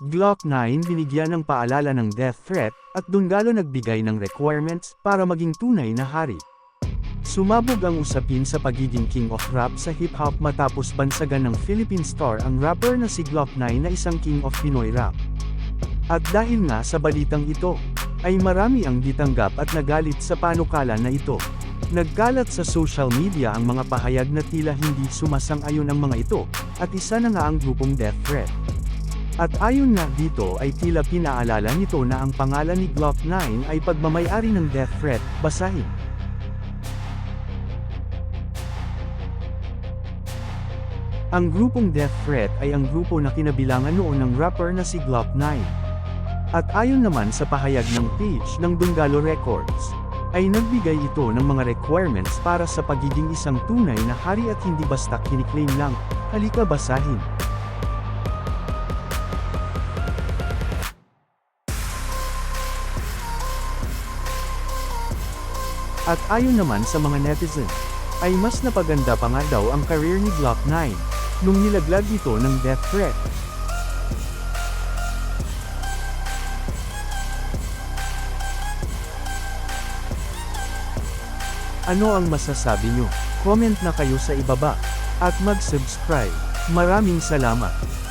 Glock 9 binigyan ng paalala ng death threat, at Donggalo nagbigay ng requirements para maging tunay na hari. Sumabog ang usapin sa pagiging king of rap sa hip-hop matapos bansagan ng Philippine Star ang rapper na si Glock 9 na isang king of Pinoy rap. At dahil nga sa balitang ito, ay marami ang ditanggap at nagalit sa panukala na ito. Nagkalat sa social media ang mga pahayag na tila hindi sumasang-ayon ang mga ito, at isa na nga ang grupong death threat. At ayon na dito ay tila pinaalala nito na ang pangalan ni Glock 9 ay pagmamay-ari ng death threat, basahin. Ang grupong death threat ay ang grupo na kinabilangan noon ng rapper na si Glock 9. At ayon naman sa pahayag ng page ng Donggalo Records, ay nagbigay ito ng mga requirements para sa pagiging isang tunay na hari at hindi basta kiniklaim lang. Halika basahin. At ayon naman sa mga netizen, ay mas napaganda pa nga daw ang career ni Glock 9, nung nilaglag ito ng death threat. Ano ang masasabi nyo? Comment na kayo sa ibaba, at mag-subscribe. Maraming salamat!